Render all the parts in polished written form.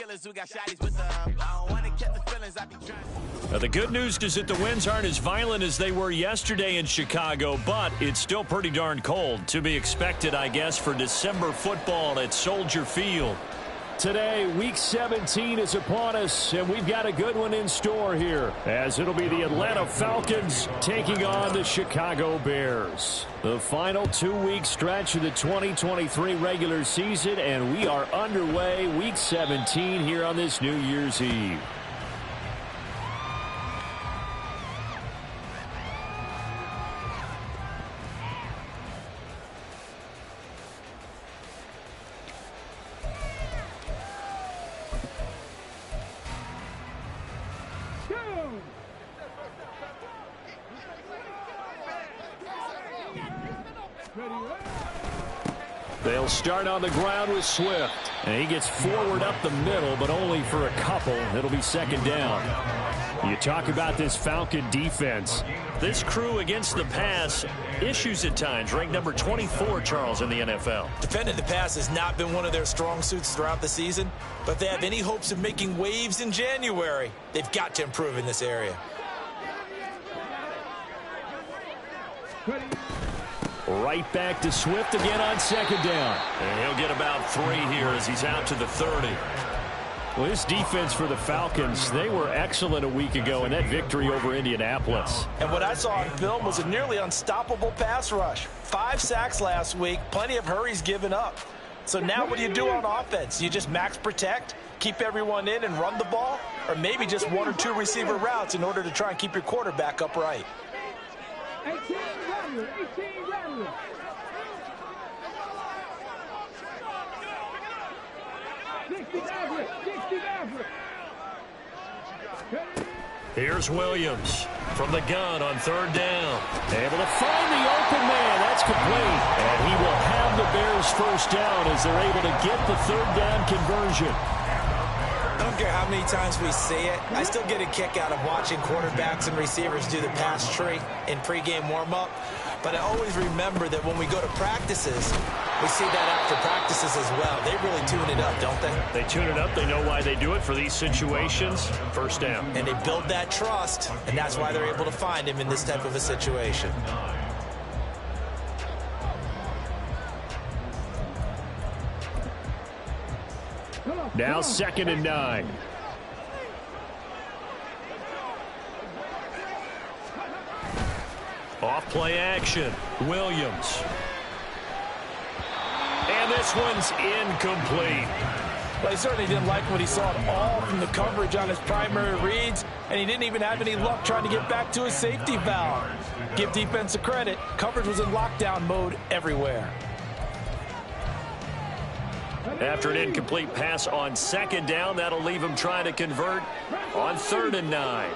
The good news is that the winds aren't as violent as they were yesterday in Chicago, but it's still pretty darn cold. To be expected, I guess, for December football at Soldier Field. Today, Week 17 is upon us, and we've got a good one in store here, as it'll be the Atlanta Falcons taking on the Chicago Bears. The final 2-week stretch of the 2023 regular season, and we are underway Week 17 here on this New Year's Eve. They'll start on the ground with Swift. And he gets forward up the middle, but only for a couple. It'll be second down. You talk about this Falcon defense. This crew against the pass, issues at times. Ranked number 24, Charles, in the NFL. Defending the pass has not been one of their strong suits throughout the season, but if they have any hopes of making waves in January, they've got to improve in this area. Right back to Swift again on second down. And he'll get about 3 here as he's out to the 30. Well, this defense for the Falcons, they were excellent a week ago in that victory over Indianapolis. And what I saw on film was a nearly unstoppable pass rush. 5 sacks last week, plenty of hurries given up. So now what do you do on offense? You just max protect, keep everyone in and run the ball, or maybe just 1 or 2 receiver routes in order to try and keep your quarterback upright. 18 Rattler. Here's Williams from the gun on third down. Able to find the open man. That's complete. And he will have the Bears first down as they're able to get the third down conversion. I don't care how many times we see it. I still get a kick out of watching quarterbacks and receivers do the pass tree in pregame warm-up. But I always remember that when we go to practices, we see that after practices as well. They really tune it up, don't they? They tune it up. They know why they do it for these situations. First down. And they build that trust, and that's why they're able to find him in this type of a situation. Now 2nd and 9. Off play action. Williams. And this one's incomplete. Well, he certainly didn't like what he saw at all from the coverage on his primary reads, and he didn't even have any luck trying to get back to his safety valve. Give defense a credit. Coverage was in lockdown mode everywhere. After an incomplete pass on 2nd down, that'll leave him trying to convert on 3rd and 9.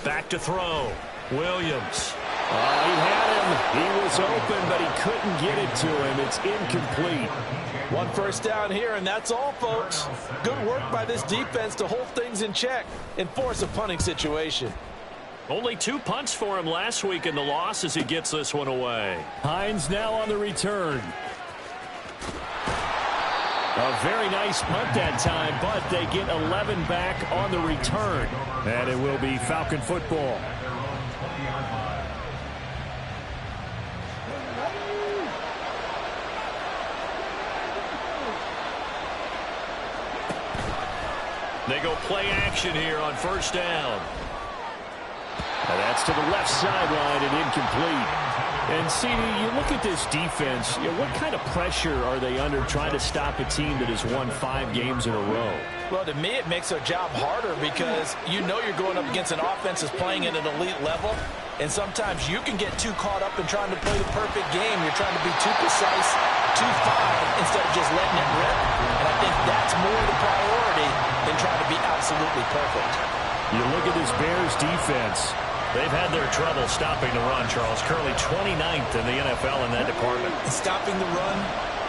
Back to throw. Williams. He had him. He was open, but he couldn't get it to him. It's incomplete. 1 first down here, and that's all, folks. Good work by this defense to hold things in check and force a punting situation. Only 2 punts for him last week in the loss as he gets this one away. Hines now on the return. A very nice punt that time, but they get 11 back on the return. And it will be Falcon football. They go play action here on 1st down. And that's to the left sideline and incomplete. And, CD, you look at this defense, what kind of pressure are they under trying to stop a team that has won 5 games in a row? Well, to me, it makes their job harder because you know you're going up against an offense that's playing at an elite level, and sometimes you can get too caught up in trying to play the perfect game. You're trying to be too precise, too fine, instead of just letting it rip. And I think that's more the priority than trying to be absolutely perfect. You look at this Bears defense. They've had their trouble stopping the run, Charles. Currently 29th in the NFL in that department. And stopping the run,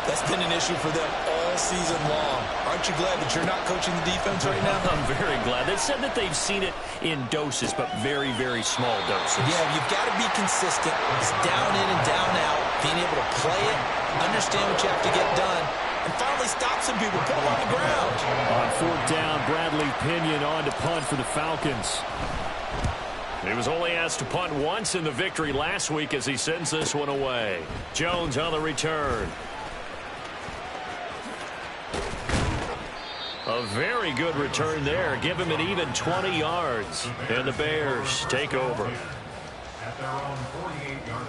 that's been an issue for them all season long. Aren't you glad that you're not coaching the defense right now? I'm very glad. They said that they've seen it in doses, but very, very small doses. Yeah, you've got to be consistent. It's down in and down out, being able to play it, understand what you have to get done, and finally stop some people, put them on the ground. On fourth down, Bradley Pinion on to punt for the Falcons. He was only asked to punt once in the victory last week as he sends this one away. Jones on the return. A very good return there. Give him an even 20 yards. And the Bears take over. At their own 48-yard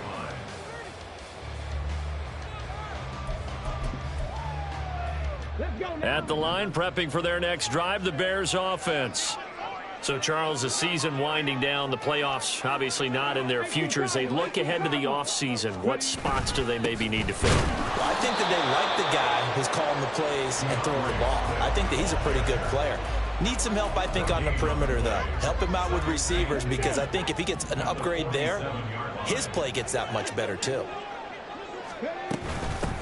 line. At the line, prepping for their next drive, the Bears offense. So, Charles, the season winding down, the playoffs obviously not in their future. As they look ahead to the offseason, what spots do they maybe need to fill? Well, I think that they like the guy who's calling the plays and throwing the ball. I think that he's a pretty good player. Needs some help, I think, on the perimeter, though. Help him out with receivers, because I think if he gets an upgrade there, his play gets that much better, too.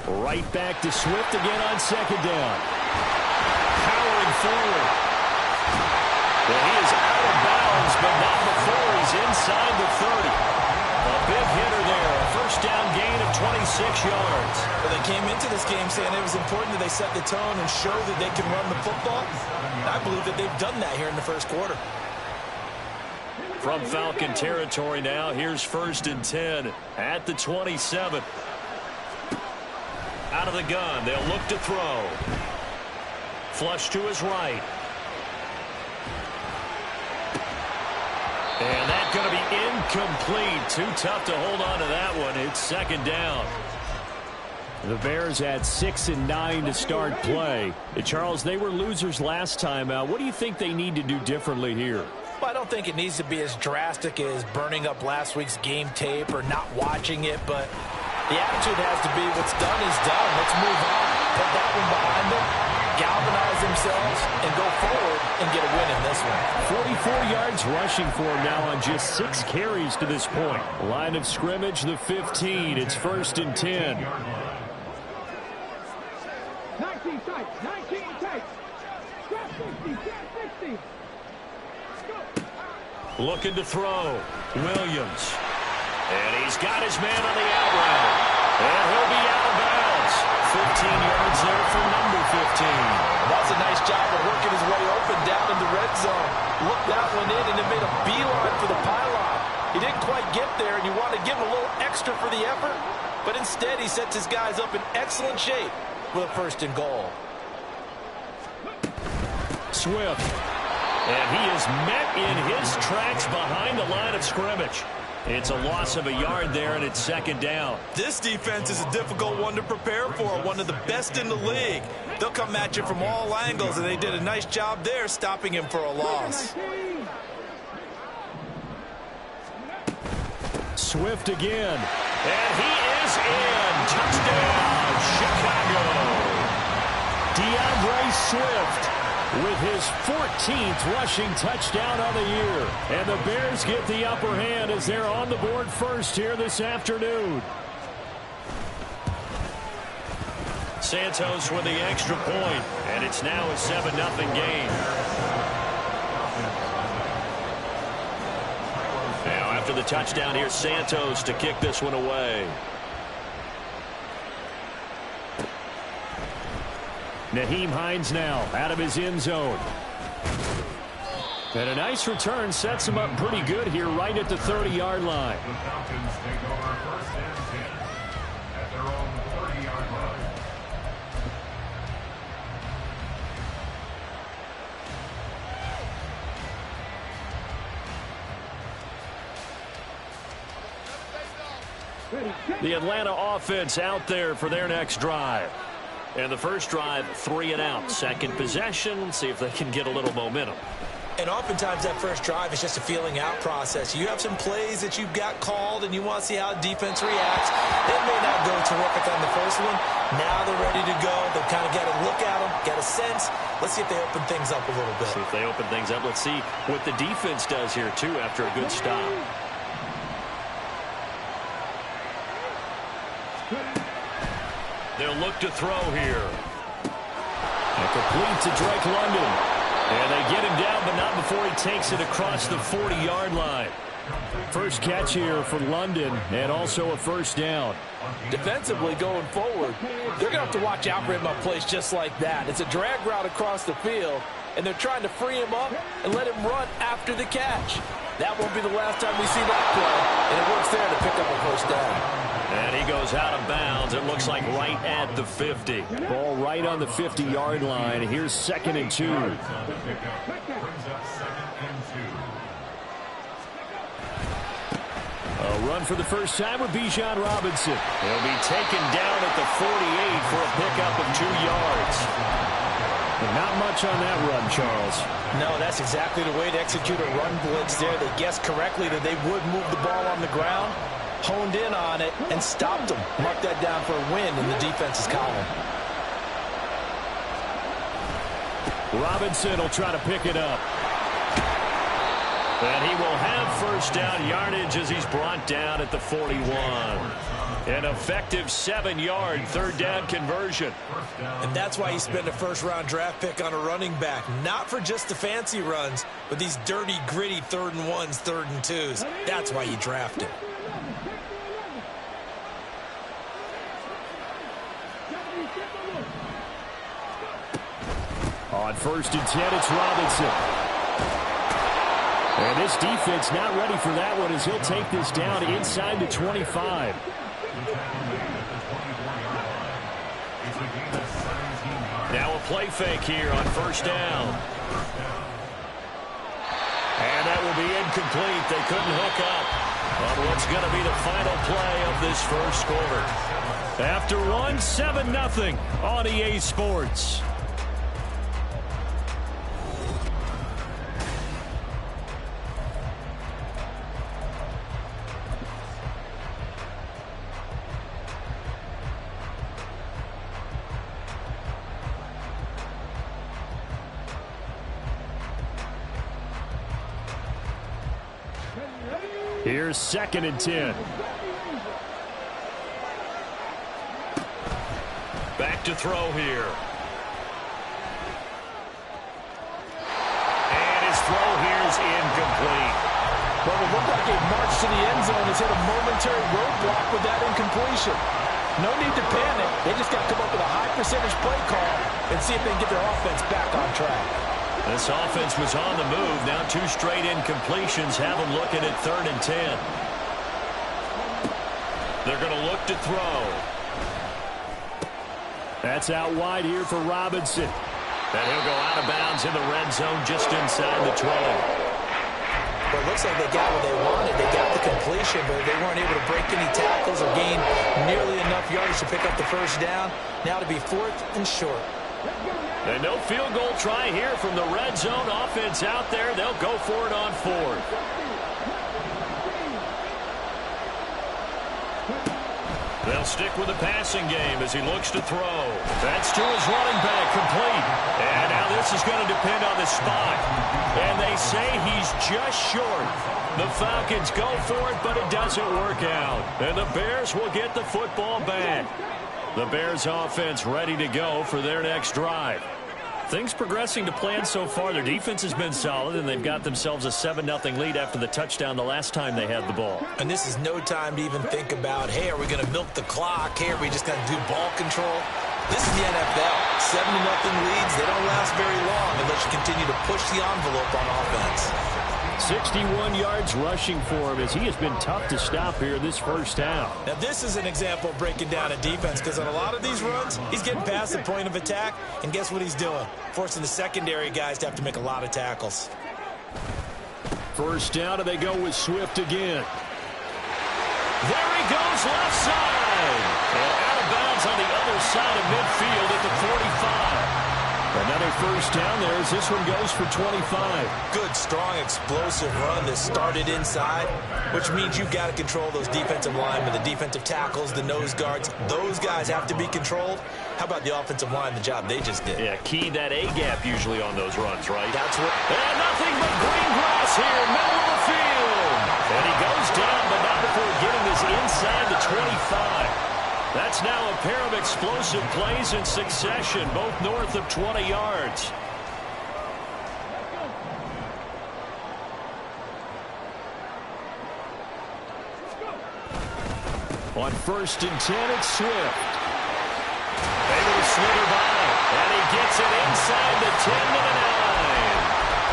Right back to Swift again on second down. Powering forward. Well, he is out of bounds, but not before he's inside the 30. A big hitter there. A first down gain of 26 yards. Well, they came into this game saying it was important that they set the tone and show that they can run the football. I believe that they've done that here in the first quarter. From Falcon territory now, here's first and 10 at the 27. Out of the gun, they'll look to throw. Flush to his right. And that's going to be incomplete. Too tough to hold on to that one. It's second down. The Bears had 6 and 9 to start play. Charles, they were losers last time out. What do you think they need to do differently here? Well, I don't think it needs to be as drastic as burning up last week's game tape or not watching it, but the attitude has to be what's done is done. Let's move on. Put that one behind them, galvanize themselves, and go forward and get a win in this one. 44 yards rushing for him now on just 6 carries to this point. Line of scrimmage, the 15. It's first and 10. 19 tight, 19 tight. Drop 60, drop 60. Looking to throw. Williams. And he's got his man on the out route. And he'll be out of bounds. 15 yards there for number 15. That's a nice job of working his way open down in the red zone. Looked that one in and it made a beeline for the pylon. He didn't quite get there, and you want to give him a little extra for the effort. But instead, he sets his guys up in excellent shape with a first and goal. Swift. And he is met in his tracks behind the line of scrimmage. It's a loss of a yard there, and it's second down. This defense is a difficult one to prepare for, one of the best in the league. They'll come at you from all angles, and they did a nice job there stopping him for a loss. Swift again. And he is in. Touchdown, Chicago. DeAndre Swift with his 14th rushing touchdown on the year. And the Bears get the upper hand as they're on the board first here this afternoon. Santos with the extra point, and it's now a 7-0 game. Now after the touchdown, here's Santos to kick this one away. Nyheim Hines now out of his end zone. And a nice return sets him up pretty good here right at the 30-yard line. The Falcons take over first and 10 at their own 30-yard line. The Atlanta offense out there for their next drive. And the first drive, 3 and out. Second possession, see if they can get a little momentum. And oftentimes that first drive is just a feeling out process. You have some plays that you've got called and you want to see how the defense reacts. It may not go terrific on the first one. Now they're ready to go. They've kind of got to look at them, get a sense. Let's see if they open things up a little bit. See if they open things up. Let's see what the defense does here, too, after a good stop. They'll look to throw here. And complete to Drake London. And they get him down, but not before he takes it across the 40-yard line. First catch here for London, and also a first down. Defensively going forward, they're going to have to watch out for him on plays just like that. It's a drag route across the field, and they're trying to free him up and let him run after the catch. That won't be the last time we see that play, and it works there to pick up a first down. And he goes out of bounds. It looks like right at the 50. Ball right on the 50-yard line. Here's 2nd and 2. A run for the first time with Bijan Robinson. He'll be taken down at the 48 for a pickup of 2 yards. Not much on that run, Charles. No, that's exactly the way to execute a run blitz there. They guessed correctly that they would move the ball on the ground, honed in on it, and stopped them. Mark that down for a win in the defense's column. Robinson will try to pick it up. And he will have first down yardage as he's brought down at the 41. An effective 7-yard third down conversion. And that's why you spend a first-round draft pick on a running back. Not for just the fancy runs, but these dirty, gritty 3rd and 1s, 3rd and 2s. That's why you draft him. On 1st and 10, it's Robinson. And this defense not ready for that one as he'll take this down inside the 25. Now a play fake here on first down. And that will be incomplete. They couldn't hook up on what's going to be the final play of this first quarter. After one, 7-0 on EA Sports. Here's 2nd and 10. Back to throw here. And his throw here is incomplete. Well, it looked like a march to the end zone has hit a momentary roadblock with that incompletion. No need to panic. They just got to come up with a high percentage play call and see if they can get their offense back on track. This offense was on the move. Now 2 straight incompletions have them looking at 3rd and 10. They're going to look to throw. That's out wide here for Robinson. And he'll go out of bounds in the red zone just inside the 12. Well, it looks like they got what they wanted. They got the completion, but they weren't able to break any tackles or gain nearly enough yardage to pick up the first down. Now to be 4th and short. And no field goal try here from the red zone offense out there. They'll go for it on 4th. They'll stick with the passing game as he looks to throw. That's to his running back, complete. And now this is going to depend on the spot. And they say he's just short. The Falcons go for it, but it doesn't work out. And the Bears will get the football back. The Bears offense ready to go for their next drive. Things progressing to plan so far. Their defense has been solid, and they've got themselves a 7-0 lead after the touchdown the last time they had the ball. And this is no time to even think about, hey, are we going to milk the clock? Hey, are we just going to do ball control? This is the NFL. 7-0 leads, they don't last very long unless you continue to push the envelope on offense. 61 yards rushing for him as he has been tough to stop here this first half. Now, this is an example of breaking down a defense because on a lot of these runs, he's getting past the point of attack, and guess what he's doing? Forcing the secondary guys to have to make a lot of tackles. First down, and they go with Swift again. There he goes, left side. And out of bounds on the other side of midfield at the 45. Another first down there as this one goes for 25. Good, strong, explosive run that started inside, which means you've got to control those defensive linemen, the defensive tackles, the nose guards. Those guys have to be controlled. How about the offensive line, the job they just did? Yeah, key that A-gap usually on those runs, right? That's what. And nothing but green grass here, middle of the field. And he goes down, but not before getting this inside the 25. That's now a pair of explosive plays in succession, both north of 20 yards. On 1st and 10, it's Swift. Able to slither by, and he gets it inside the 10 to the 9.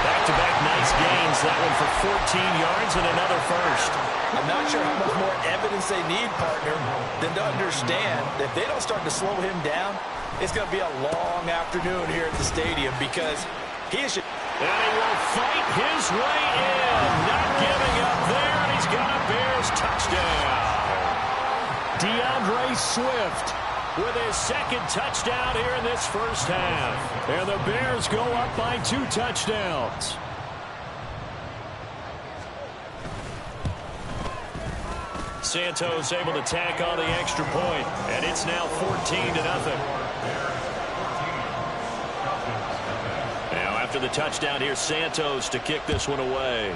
Back-to-back nice gains. That one for 14 yards and another first. I'm not sure how much more evidence they need, partner, than to understand that if they don't start to slow him down, it's going to be a long afternoon here at the stadium because he is... And he will fight his way in. Not giving up there, and he's got a Bears touchdown. DeAndre Swift with his second touchdown here in this first half. And the Bears go up by 2 touchdowns. Santos able to tack on the extra point, and it's now 14-0. Now after the touchdown here, Santos to kick this one away.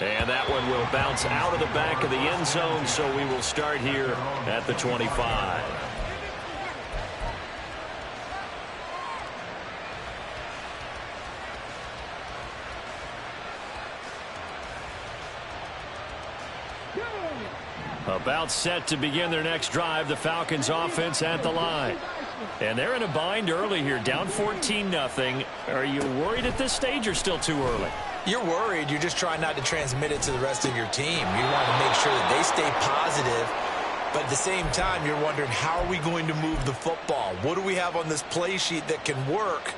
And that one will bounce out of the back of the end zone, so we will start here at the 25. About set to begin their next drive, the Falcons offense at the line. And they're in a bind early here, down 14-0. Are you worried at this stage or still too early? You're worried. You're just trying not to transmit it to the rest of your team. You want to make sure that they stay positive. But at the same time, you're wondering, how are we going to move the football? What do we have on this play sheet that can work?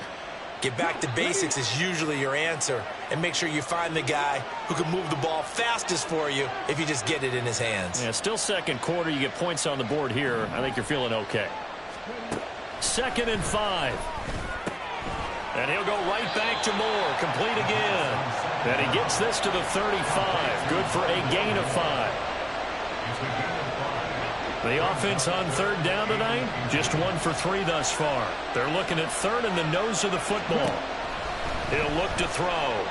Get back to basics is usually your answer. And make sure you find the guy who can move the ball fastest for you if you just get it in his hands. Yeah, still second quarter. You get points on the board here. I think you're feeling okay. 2nd and 5. And he'll go right back to Moore. Complete again. And he gets this to the 35. Good for a gain of 5. The offense on 3rd down tonight, just 1 for 3 thus far. They're looking at 3rd and the nose of the football. He'll look to throw.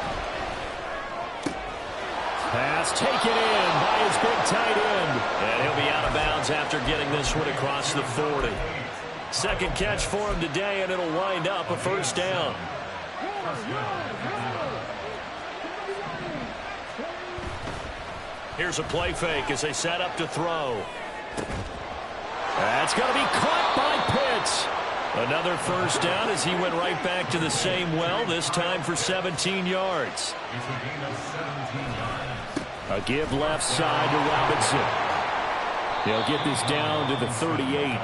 Pass taken in by his big tight end. And he'll be out of bounds after getting this one across the 40. Second catch for him today, and it'll wind up a 1st down. Here's a play fake as they set up to throw. That's going to be caught by Pitts. Another 1st down as he went right back to the same well, this time for 17 yards. A give left side to Robinson. They'll get this down to the 38.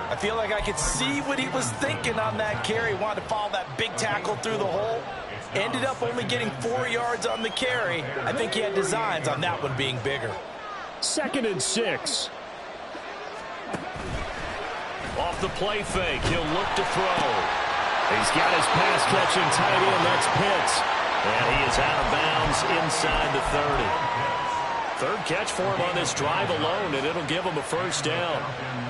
I feel like I could see what he was thinking on that carry. Wanted to follow that big tackle through the hole. Ended up only getting 4 yards on the carry. I think he had designs on that one being bigger. 2nd and 6. Off the play fake, he'll look to throw. He's got his pass-catching tight end, that's Pitts. And he is out of bounds inside the 30. 3rd catch for him on this drive alone, and it'll give him a 1st down.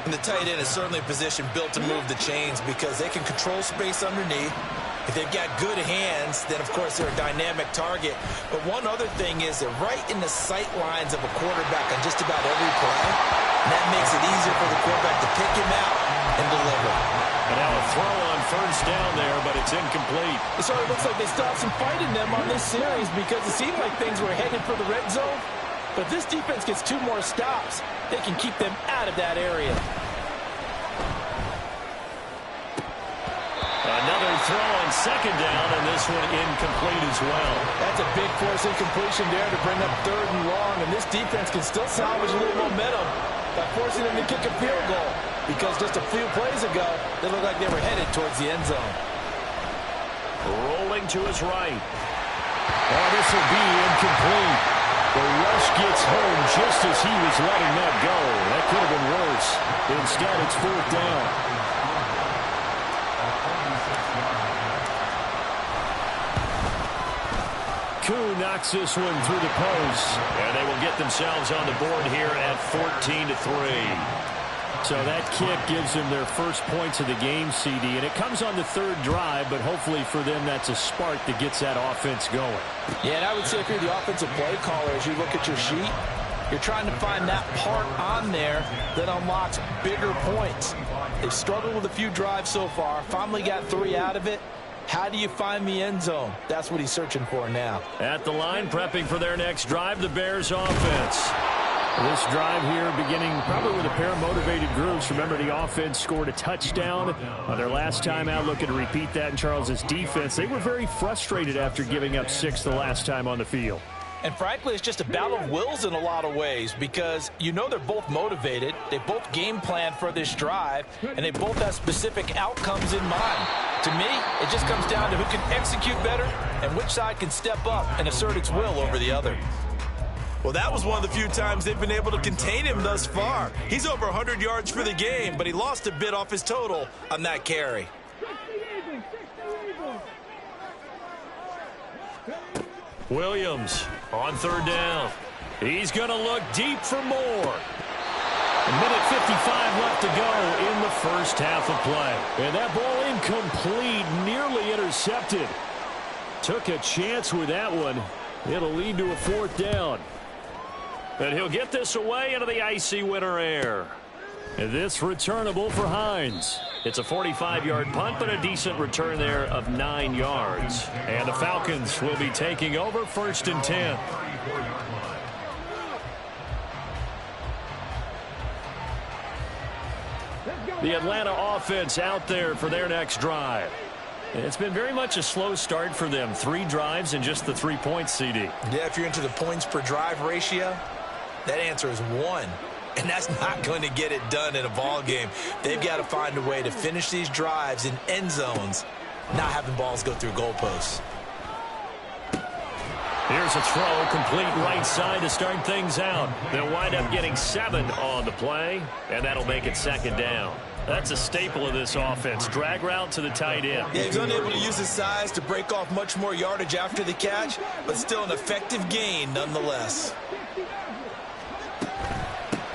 And the tight end is certainly a position built to move the chains because they can control space underneath. If they've got good hands, then, of course, they're a dynamic target. But one other thing is they're right in the sight lines of a quarterback on just about every play. And that makes it easier for the quarterback to pick him out and deliver. And now a throw on 1st down there, but it's incomplete. So it looks like they still have some fight in them on this series because it seemed like things were headed for the red zone. But if this defense gets 2 more stops, they can keep them out of that area. Another throw on 2nd down, and this one incomplete as well. That's a big force incompletion there to bring up 3rd and long, and this defense can still salvage a little momentum by forcing them to kick a field goal because just a few plays ago, they looked like they were headed towards the end zone. Rolling to his right. Oh, this will be incomplete. The rush gets home just as he was letting that go. That could have been worse. Instead, it's 4th down. Koo knocks this one through the post. And they will get themselves on the board here at 14-3. So that kick gives them their first points of the game, CD. And it comes on the 3rd drive, but hopefully for them that's a spark that gets that offense going. Yeah, and I would say if you're the offensive play caller, as you look at your sheet, you're trying to find that part on there that unlocks bigger points. They've struggled with a few drives so far, finally got 3 out of it. How do you find the end zone? That's what he's searching for now. At the line, prepping for their next drive, the Bears offense. This drive here beginning probably with a pair of motivated groups. Remember, the offense scored a touchdown on their last time out, looking to repeat that in Charles' defense. They were very frustrated after giving up 6 the last time on the field. And frankly, it's just a battle of wills in a lot of ways because you know they're both motivated. They both game plan for this drive, and they both have specific outcomes in mind. To me, it just comes down to who can execute better and which side can step up and assert its will over the other. Well, that was one of the few times they've been able to contain him thus far. He's over 100 yards for the game, but he lost a bit off his total on that carry. Williams on third down. He's going to look deep for more. A minute 55 left to go in the first half of play. And that ball incomplete, nearly intercepted. Took a chance with that one. It'll lead to a 4th down. And he'll get this away into the icy winter air. And this returnable for Hines. It's a 45-yard punt, but a decent return there of 9 yards. And the Falcons will be taking over 1st and 10. The Atlanta offense out there for their next drive. It's been very much a slow start for them. 3 drives and just the 3 points, CD. Yeah, if you're into the points per drive ratio, that answer is 1. And that's not going to get it done in a ball game. They've got to find a way to finish these drives in end zones, not having balls go through goalposts. Here's a throw, complete right side to start things out. They'll wind up getting 7 on the play, and that'll make it 2nd down. That's a staple of this offense. Drag route to the tight end. Yeah, he's unable to use his size to break off much more yardage after the catch, but still an effective gain nonetheless.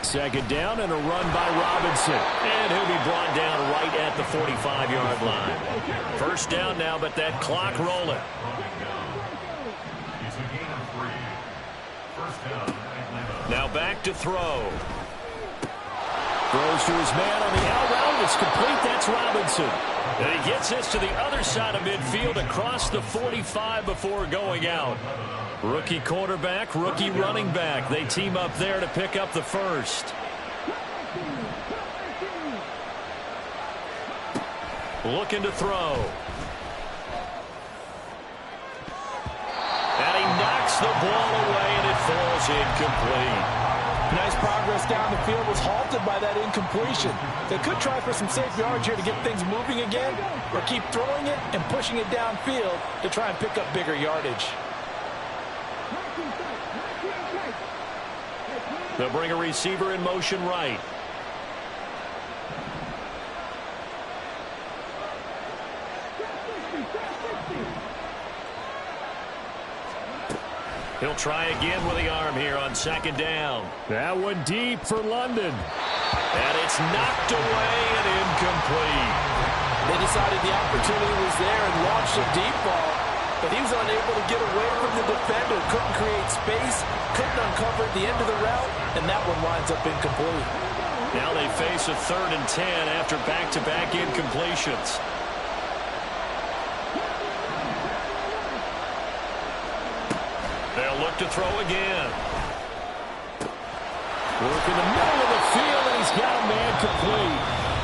2nd down and a run by Robinson. And he'll be brought down right at the 45-yard line. 1st down now, but that clock rolling. Now back to throw. Throws to his man on the out route. It's complete. That's Robinson. And he gets this to the other side of midfield across the 45 before going out. Rookie quarterback, rookie running back. They team up there to pick up the 1st. Looking to throw. And he knocks the ball away, and it falls incomplete. Nice progress down the field was halted by that incompletion. They could try for some safe yards here to get things moving again, or keep throwing it and pushing it downfield to try and pick up bigger yardage. They'll bring a receiver in motion right. He'll try again with the arm here on 2nd down. That one deep for London. And it's knocked away and incomplete. They decided the opportunity was there and launched a deep ball, but he was unable to get away from the defender, couldn't create space, couldn't uncover the end of the route, and that one winds up incomplete. Now they face a 3rd and 10 after back-to-back incompletions. They'll look to throw again. Work in the middle of the field, and he's got a man complete.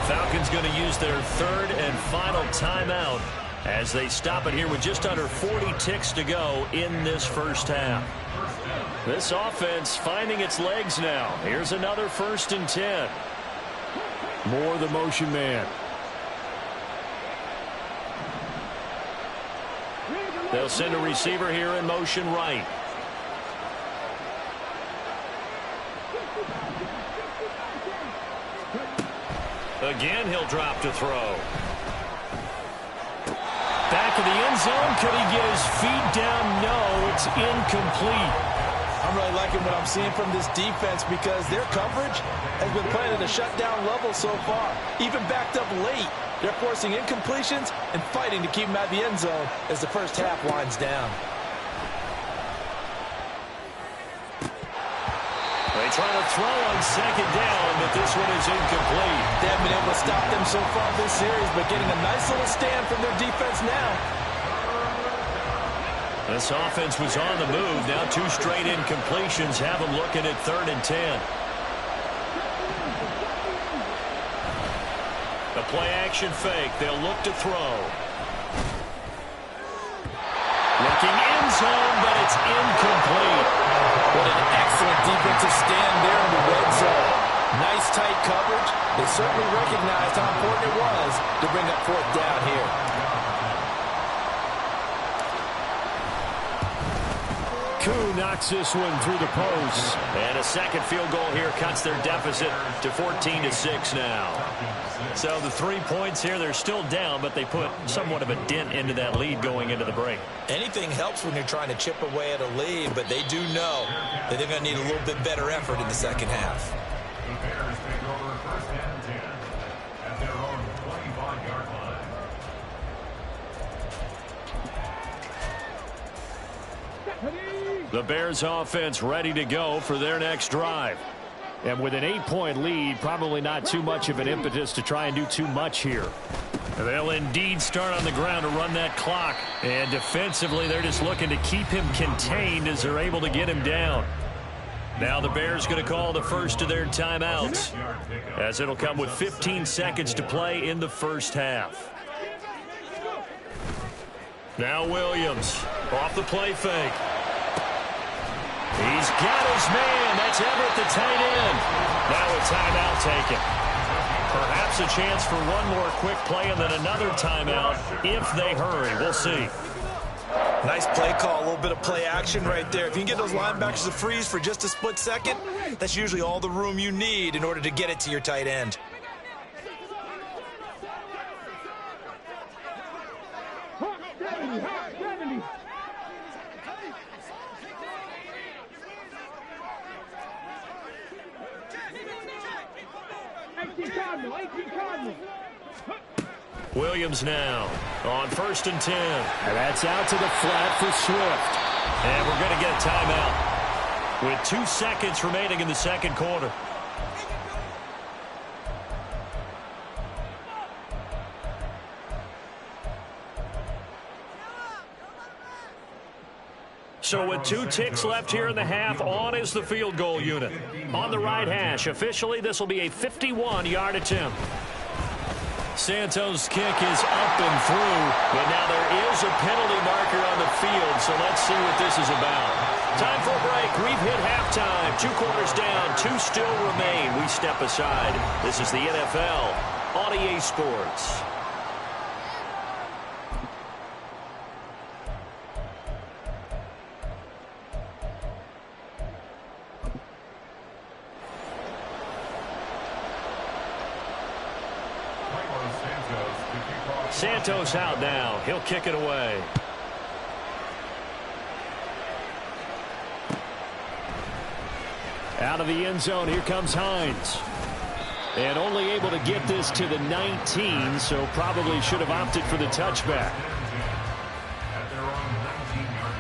Falcons going to use their 3rd and final timeout as they stop it here with just under 40 ticks to go in this 1st half. This offense finding its legs now. Here's another 1st and 10. More the motion man. They'll send a receiver here in motion right. Again, he'll drop to throw. Back of the end zone. Could he get his feet down? No, it's incomplete. I'm really liking what I'm seeing from this defense because their coverage has been playing at a shutdown level so far. Even backed up late, they're forcing incompletions and fighting to keep them at the end zone as the 1st half winds down. They trying to throw on second down, but this one is incomplete. They haven't been able to stop them so far this series, but getting a nice little stand from their defense now. This offense was on the move. Now 2 straight incompletions have them looking at 3rd and 10. The play-action fake. They'll look to throw. Looking end zone, but it's incomplete. What an excellent defensive stand there in the red zone. Nice tight coverage. They certainly recognized how important it was to bring up 4th down here. Koo knocks this one through the post. And a second field goal here cuts their deficit to 14-6 now. So the 3 points here, they're still down, but they put somewhat of a dent into that lead going into the break. Anything helps when you're trying to chip away at a lead, but they do know that they're going to need a little bit better effort in the second half. The Bears take over 1st and 10 at their own 25-yard line. The Bears offense ready to go for their next drive. And with an 8-point lead, probably not too much of an impetus to try and do too much here. They'll indeed start on the ground to run that clock. And defensively, they're just looking to keep him contained as they're able to get him down. Now the Bears going to call the first of their timeouts, as it'll come with 15 seconds to play in the first half. Now Williams off the play fake. He's got his man. That's Everett, the tight end. Now a timeout taken. Perhaps a chance for one more quick play and then another timeout if they hurry. We'll see. Nice play call, a little bit of play action right there. If you can get those linebackers to freeze for just a split second, that's usually all the room you need in order to get it to your tight end. Williams now on 1st and 10. And that's out to the flat for Swift. And we're going to get a timeout with 2 seconds remaining in the second quarter. So with 2 ticks left here in the half, on is the field goal unit. On the right hash, officially this will be a 51-yard attempt. Santos' kick is up and through, but now there is a penalty marker on the field, so let's see what this is about. Time for a break. We've hit halftime. 2 quarters down, 2 still remain. We step aside. This is the NFL on EA Sports. Santos out now. He'll kick it away. Out of the end zone, here comes Hines. And only able to get this to the 19, so probably should have opted for the touchback. At their own 19-yard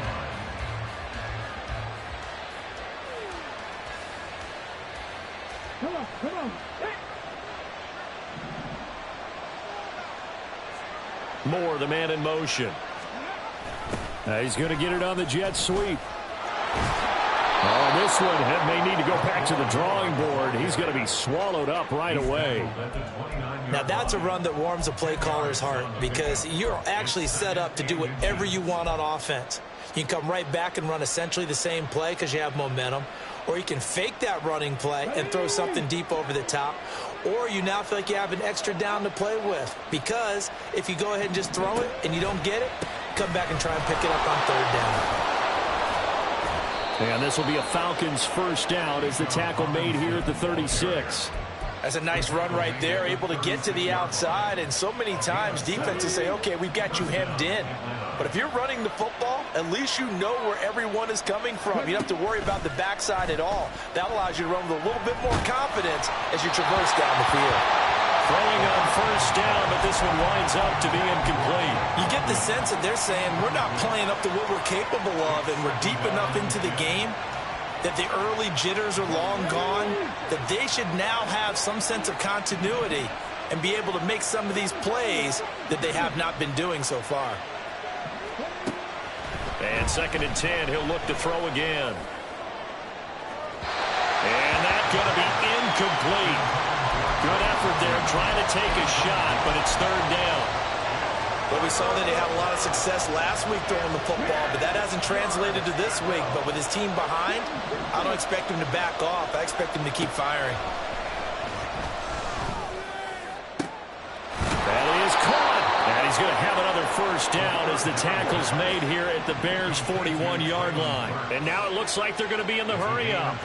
line. Come on. Moore, the man in motion. He's going to get it on the jet sweep. Oh, this one may need to go back to the drawing board. He's going to be swallowed up right away. Now that's a run that warms a play caller's heart because you're actually set up to do whatever you want on offense. You can come right back and run essentially the same play because you have momentum, or you can fake that running play and throw something deep over the top, or you now feel like you have an extra down to play with because if you go ahead and just throw it and you don't get it, come back and try and pick it up on 3rd down. And this will be a Falcons first down as the tackle made here at the 36. That's a nice run right there, able to get to the outside, and so many times defenses say, okay, we've got you hemmed in. But if you're running the football, at least you know where everyone is coming from. You don't have to worry about the backside at all. That allows you to run with a little bit more confidence as you traverse down the field. Throwing on first down, but this one winds up to be incomplete. You get the sense that they're saying we're not playing up to what we're capable of, and we're deep enough into the game that the early jitters are long gone, that they should now have some sense of continuity and be able to make some of these plays that they have not been doing so far. And 2nd and 10, he'll look to throw again. And that's going to be incomplete. Good effort there trying to take a shot, but it's 3rd down. Well, we saw that he had a lot of success last week throwing the football, but that hasn't translated to this week. But with his team behind, I don't expect him to back off. I expect him to keep firing. That is caught. And he's going to have another 1st down as the tackle's made here at the Bears' 41-yard line. And now it looks like they're going to be in the hurry-up.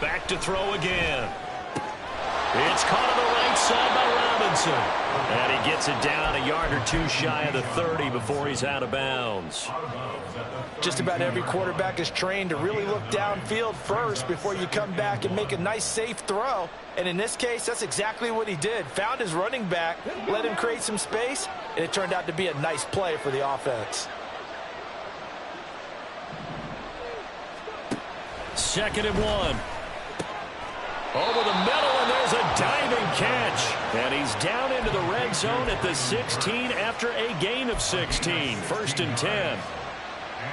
Back to throw again. It's caught on the right side by Robinson. And he gets it down a yard or 2 shy of the 30 before he's out of bounds. Just about every quarterback is trained to really look downfield first before you come back and make a nice, safe throw. And in this case, that's exactly what he did. Found his running back, let him create some space, and it turned out to be a nice play for the offense. 2nd and 1. Over the middle, and there's a diving catch. And he's down into the red zone at the 16 after a gain of 16. 1st and 10.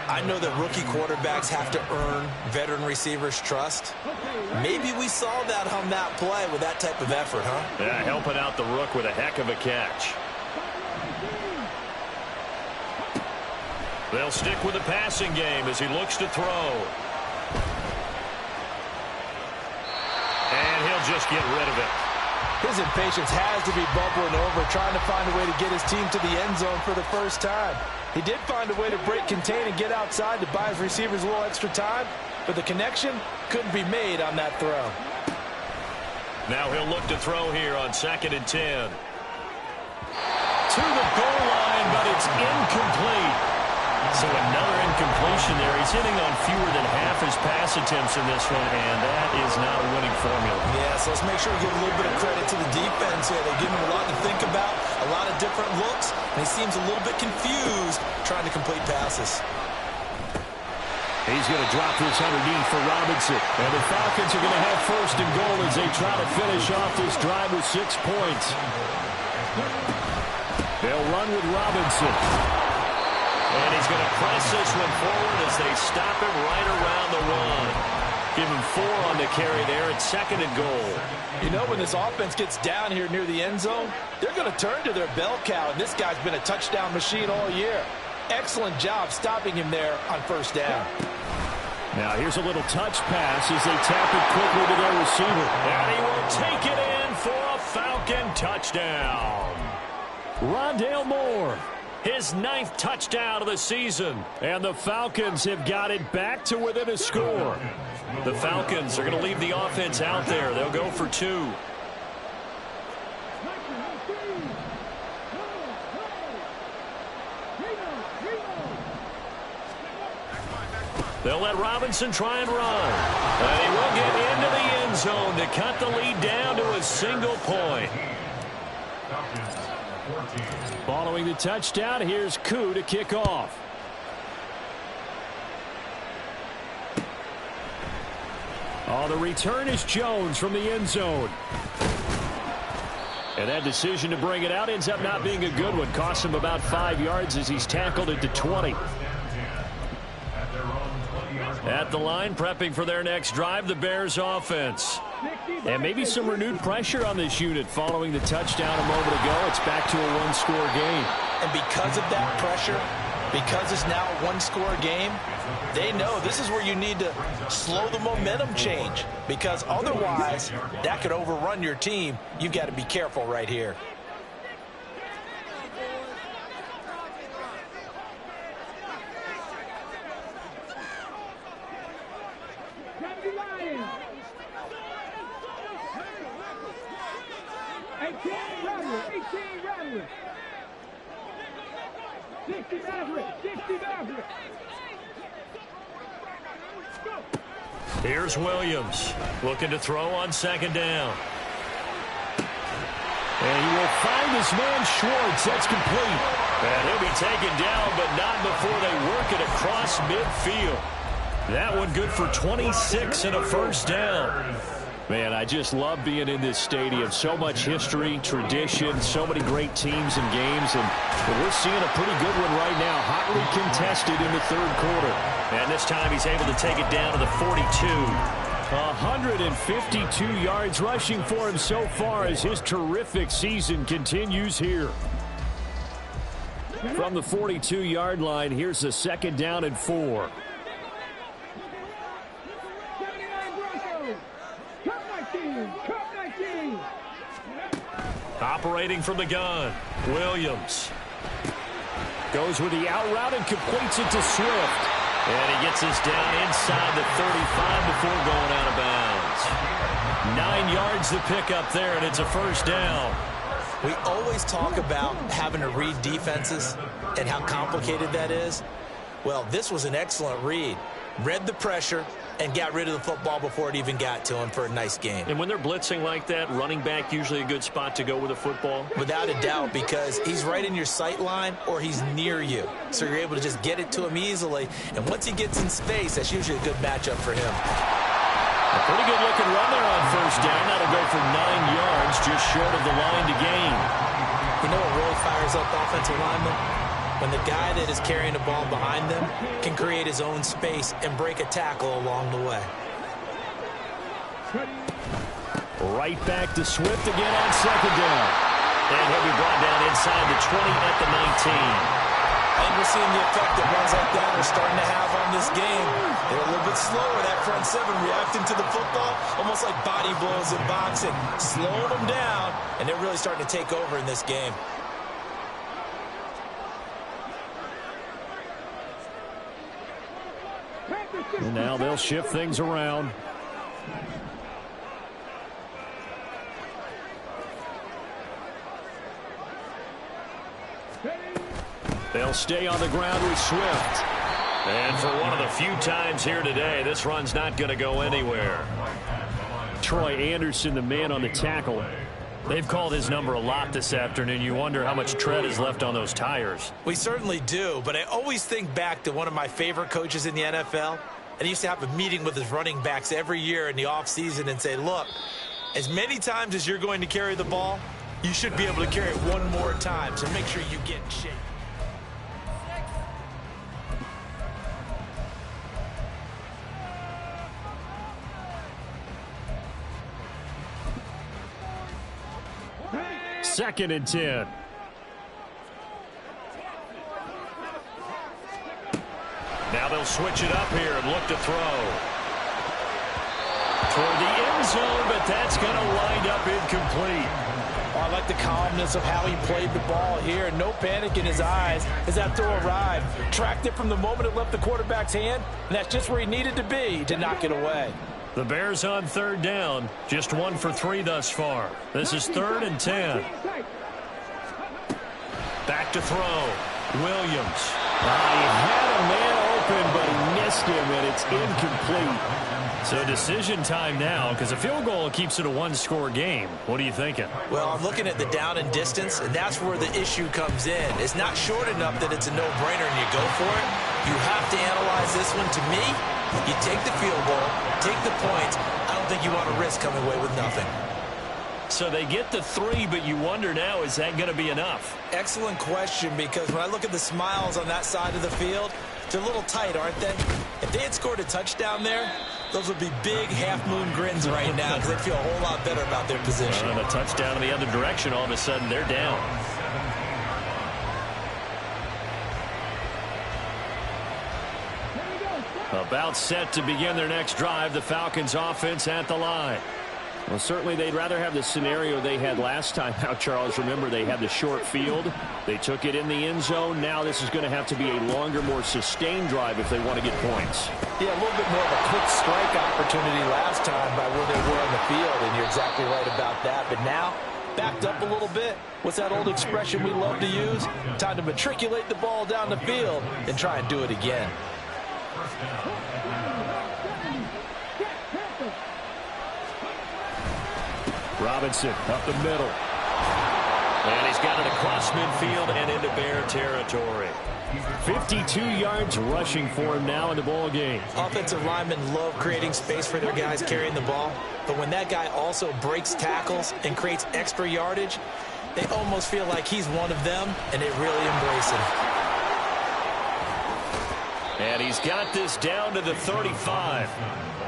I know that rookie quarterbacks have to earn veteran receivers' trust. Maybe we saw that on that play with that type of effort, huh? Yeah, helping out the rook with a heck of a catch. They'll stick with the passing game as he looks to throw. And he'll just get rid of it. His impatience has to be bubbling over, trying to find a way to get his team to the end zone for the 1st time. He did find a way to break contain and get outside to buy his receivers a little extra time, but the connection couldn't be made on that throw. Now he'll look to throw here on 2nd and 10. To the goal line, but it's incomplete. So another incompletion there. He's hitting on fewer than half his pass attempts in this one, and that is not a winning formula. Yeah, so let's make sure we give a little bit of credit to the defense here. They're giving him a lot to think about, a lot of different looks, and he seems a little bit confused trying to complete passes. He's going to drop this underneath for Robinson. And the Falcons are going to have 1st and goal as they try to finish off this drive with 6 points. They'll run with Robinson. And he's going to press this one forward as they stop him right around the 1. Give him 4 on the carry there at 2nd and goal. You know, when this offense gets down here near the end zone, they're going to turn to their bell cow, and this guy's been a touchdown machine all year. Excellent job stopping him there on 1st down. Now here's a little touch pass as they tap it quickly to their receiver. And he will take it in for a Falcon touchdown. Rondale Moore. His 9th touchdown of the season. And the Falcons have got it back to within a score. The Falcons are going to leave the offense out there. They'll go for 2. They'll let Robinson try and run. And he will get into the end zone to cut the lead down to a single point. Following the touchdown, here's Koo to kick off. Oh, the return is Jones from the end zone. And that decision to bring it out ends up not being a good one. Costs him about 5 yards as he's tackled at the 20. At the line, prepping for their next drive, the Bears offense. And maybe some renewed pressure on this unit following the touchdown a moment ago. It's back to a 1-score game. And because of that pressure, because it's now a 1-score game, they know this is where you need to slow the momentum change, because otherwise that could overrun your team. You've got to be careful right here. Here's Williams looking to throw on 2nd down. And he will find his man Schwartz. That's complete. And he'll be taken down, but not before they work it across midfield. That one good for 26 and a first down. Man, I just love being in this stadium. So much history, tradition, so many great teams and games. And we're seeing a pretty good one right now. Hotly contested in the third quarter. And this time he's able to take it down to the 42. 152 yards rushing for him so far as his terrific season continues here. From the 42-yard line, here's the second down and 4. Operating from the gun, Williams. Goes with the out route and completes it to Swift. And he gets us down inside the 35 before going out of bounds. 9 yards to pick up there, and it's a first down. We always talk about having to read defenses and how complicated that is. Well, this was an excellent read. Read the pressure and got rid of the football before it even got to him for a nice game. And when they're blitzing like that, running back usually a good spot to go with a football? Without a doubt, because he's right in your sight line or he's near you. So you're able to just get it to him easily. And once he gets in space, that's usually a good matchup for him. A pretty good looking run there on first down. That'll go for 9 yards, just short of the line to gain. You know what really fires up offensive linemen? When the guy that is carrying the ball behind them can create his own space and break a tackle along the way. Right back to Swift again on second down. And he'll be brought down inside the 20 at the 19. And we're seeing the effect that runs like that are starting to have on this game. They're a little bit slower, that front seven, reacting to the football, almost like body blows in boxing, slowing them down, and they're really starting to take over in this game. And now they'll shift things around. They'll stay on the ground with Swift. And for one of the few times here today, this run's not going to go anywhere. Troy Anderson, the man on the tackle. They've called his number a lot this afternoon. You wonder how much tread is left on those tires. We certainly do, but I always think back to one of my favorite coaches in the NFL. And he used to have a meeting with his running backs every year in the offseason and say, look, as many times as you're going to carry the ball, you should be able to carry it one more time, so make sure you get in shape. Second and 10. Now they'll switch it up here and look to throw. Toward the end zone, but that's going to wind up incomplete. Oh, I like the calmness of how he played the ball here. No panic in his eyes as that throw arrived. Tracked it from the moment it left the quarterback's hand, and that's just where he needed to be to knock it away. The Bears on third down, just 1 for 3 thus far. This is 3rd and 10. Back to throw. Williams. He had a man open, but he missed him, and it's incomplete. So decision time now, because a field goal keeps it a one-score game. What are you thinking? Well, I'm looking at the down and distance, and that's where the issue comes in. It's not short enough that it's a no-brainer and you go for it. You have to analyze this one. To me, you take the field goal, take the points. I don't think you want to risk coming away with nothing. So they get the 3, but you wonder now, is that going to be enough? Excellent question, because when I look at the smiles on that side of the field, they're a little tight, aren't they? If they had scored a touchdown there, those would be big half-moon grins right now because they feel a whole lot better about their position. And a touchdown in the other direction, all of a sudden they're down. About set to begin their next drive, the Falcons offense at the line. Well, certainly they'd rather have the scenario they had last time out, Charles. Remember, they had the short field. They took it in the end zone. Now this is going to have to be a longer, more sustained drive if they want to get points. Yeah, a little bit more of a quick strike opportunity last time by where they were on the field, and you're exactly right about that. But now, backed up a little bit. What's that old expression we love to use? Time to matriculate the ball down the field and try and do it again. Robinson up the middle. And he's got it across midfield and into Bear territory. 52 yards rushing for him now in the ball game. Offensive linemen love creating space for their guys carrying the ball, but when that guy also breaks tackles and creates extra yardage, they almost feel like he's one of them, and they really embrace him. And he's got this down to the 35.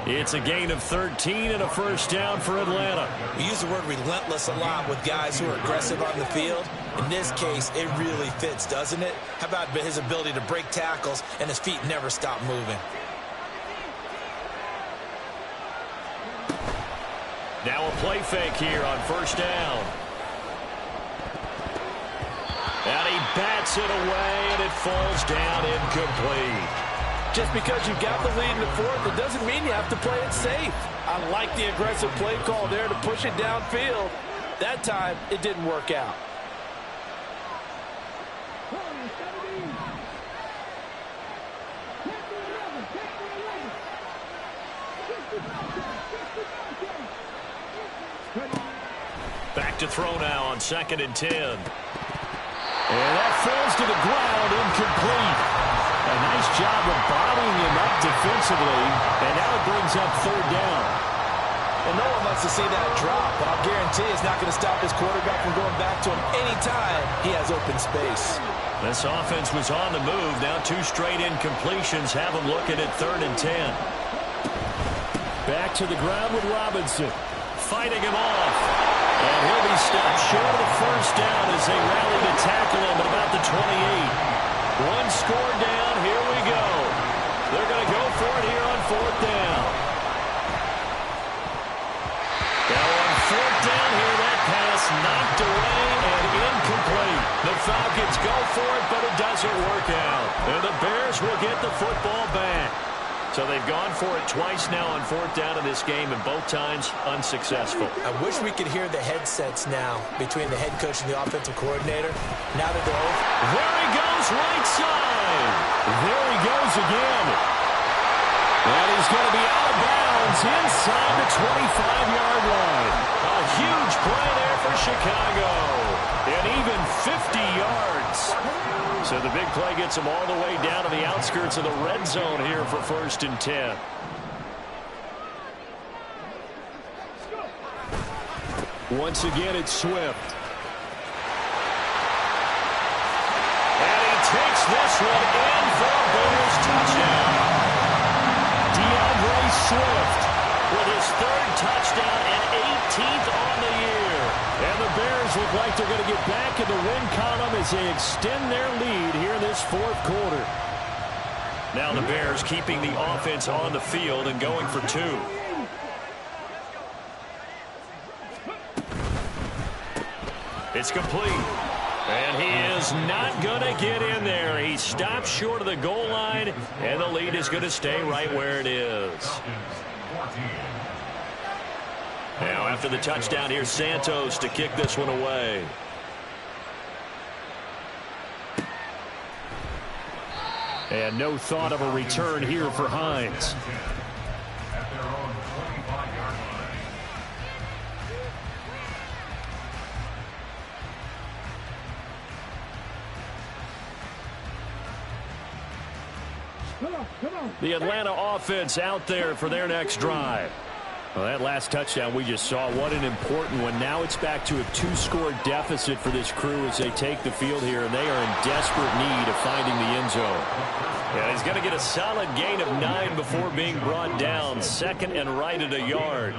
It's a gain of 13 and a first down for Atlanta. We use the word relentless a lot with guys who are aggressive on the field. In this case, it really fits, doesn't it? How about his ability to break tackles and his feet never stop moving? Now a play fake here on first down. And he bats it away, and it falls down incomplete. Just because you got the lead in the fourth, it doesn't mean you have to play it safe. I like the aggressive play call there to push it downfield. That time, it didn't work out. Back to throw now on 2nd and 10. And that falls to the ground, incomplete. A nice job of bodying him up defensively, and now it brings up 3rd down. Well, no one wants to see that drop, but I'll guarantee it's not going to stop his quarterback from going back to him anytime he has open space. This offense was on the move. Now 2 straight incompletions have him looking at 3rd and 10. Back to the ground with Robinson. Fighting him off. And he'll be stopped short of the first down as they rally to tackle him at about the 28. 1 score down. Here we go. They're going to go for it here on 4th down. Now on 4th down here, that pass knocked away and incomplete. The Falcons go for it, but it doesn't work out. And the Bears will get the football back. So they've gone for it twice now on 4th down in this game, and both times unsuccessful. I wish we could hear the headsets now between the head coach and the offensive coordinator. Now that they're over. There he goes, right side. There he goes again. And he's going to be out of bounds inside the 25-yard line. A huge play there for Chicago. And even 50 yards. So the big play gets him all the way down to the outskirts of the red zone here for 1st and 10. Once again, it's Swift. And he takes this one in for a Bears touchdown. DeAndre Swift with his 3rd touchdown and 18th on the year. And the Bears look like they're going to get back in the win column as they extend their lead here in this 4th quarter. Now the Bears keeping the offense on the field and going for 2. It's complete. And he is not going to get in there. He stops short of the goal line, and the lead is going to stay right where it is. Now after the touchdown, here's Santos to kick this one away. And no thought of a return here for Hines. At their own 25-yard line. Come on. The Atlanta offense out there for their next drive. Well, that last touchdown we just saw, what an important one. Now it's back to a 2-score deficit for this crew as they take the field here, and they are in desperate need of finding the end zone. Yeah, he's going to get a solid gain of 9 before being brought down. 2nd and right at a yard.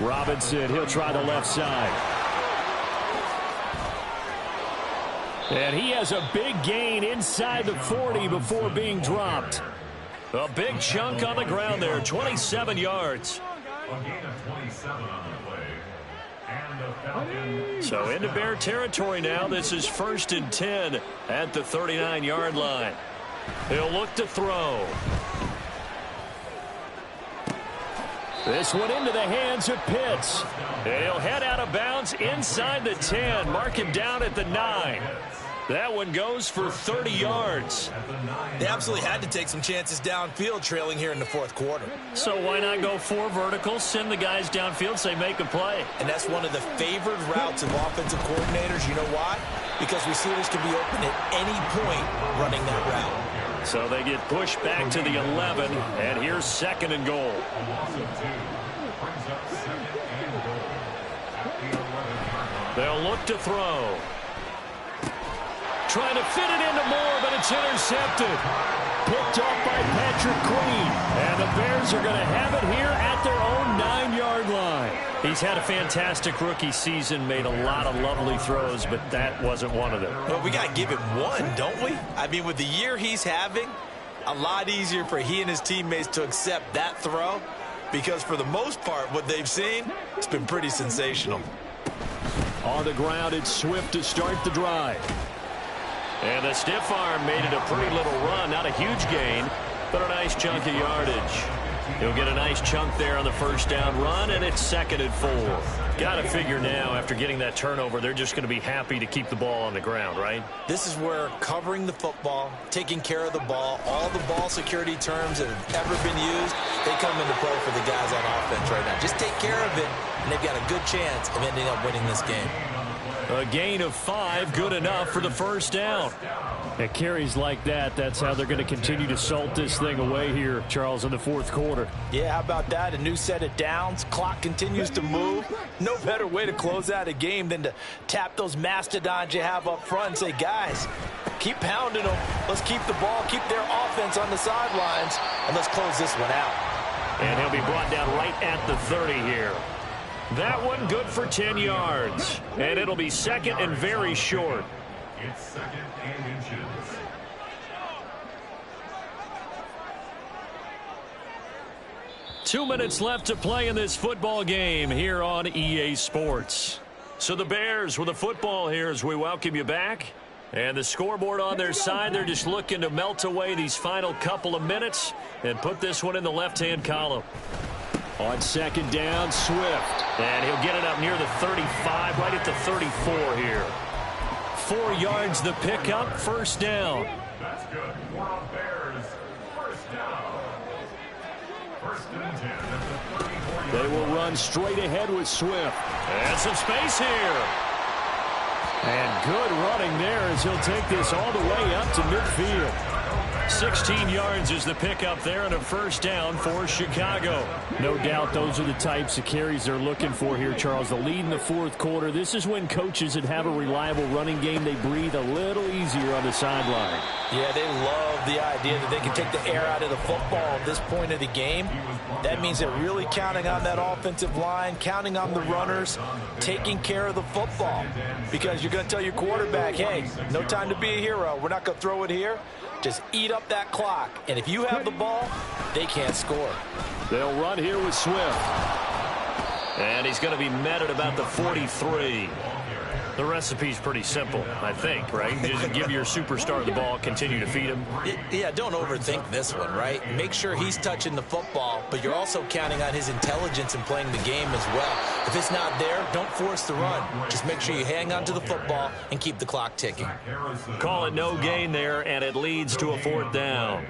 Robinson, he'll try the left side. And he has a big gain inside the 40 before being dropped. A big chunk on the ground there, 27 yards. A gain of 27 on the play. And the Falcons. So into Bear territory now. This is 1st and 10 at the 39-yard line. He'll look to throw. This one into the hands of Pitts. And he'll head out of bounds inside the 10. Mark him down at the 9. That one goes for 30 yards. They absolutely had to take some chances downfield trailing here in the fourth quarter. So why not go 4 verticals, send the guys downfield, say make a play? And that's one of the favored routes of offensive coordinators. You know why? Because receivers can be open at any point running that route. So they get pushed back to the 11, and here's 2nd and goal. They'll look to throw. Trying to fit it into Moore, but it's intercepted. Picked off by Patrick Queen. And the Bears are going to have it here at their own 9-yard line. He's had a fantastic rookie season, made a lot of lovely throws, but that wasn't one of them. Well, we got to give him one, don't we? I mean, with the year he's having, a lot easier for he and his teammates to accept that throw, because for the most part, what they've seen, it's been pretty sensational. On the ground, it's Swift to start the drive. And the stiff arm made it a pretty little run. Not a huge gain, but a nice chunk of yardage. He'll get a nice chunk there on the first down run, and it's 2nd and 4. Got to figure now, after getting that turnover, they're just going to be happy to keep the ball on the ground, right? This is where covering the football, taking care of the ball, all the ball security terms that have ever been used, they come into play for the guys on offense right now. Just take care of it, and they've got a good chance of ending up winning this game. A gain of 5, good enough for the first down. At carries like that, that's how they're going to continue to salt this thing away here, Charles, in the fourth quarter. Yeah, how about that? A new set of downs. Clock continues to move. No better way to close out a game than to tap those mastodons you have up front and say, guys, keep pounding them. Let's keep the ball, keep their offense on the sidelines, and let's close this one out. And he'll be brought down right at the 30 here. That one good for 10 yards. And it'll be 2nd and very short. It's 2nd and inches. Two minutes left to play in this football game here on EA Sports. So the Bears with the football here as we welcome you back. And the scoreboard on their side, they're just looking to melt away these final couple of minutes and put this one in the left-hand column. On 2nd down, Swift. And he'll get it up near the 35, right at the 34 here. 4 yards the pickup, first down. That's good. For the Bears, first down. 1st and 10 at the 34-yard They will line. run straight ahead with Swift. And some space here. And good running there as he'll take this all the way up to midfield. 16 yards is the pickup there and a first down for Chicago. No doubt those are the types of carries they're looking for here, Charles. The lead in the fourth quarter. This is when coaches that have a reliable running game, they breathe a little easier on the sideline. Yeah, they love the idea that they can take the air out of the football at this point of the game. That means they're really counting on that offensive line, counting on the runners, taking care of the football. Because you're going to tell your quarterback, hey, no time to be a hero. We're not going to throw it here. Just eat up that clock. And if you have the ball, they can't score. They'll run here with Swift. And he's going to be met at about the 43. The recipe's pretty simple, I think, right? Just give your superstar the ball, continue to feed him. Yeah, don't overthink this one, right? Make sure he's touching the football, but you're also counting on his intelligence in playing the game as well. If it's not there, don't force the run. Just make sure you hang on to the football and keep the clock ticking. Call it no gain there, and it leads to a 4th down.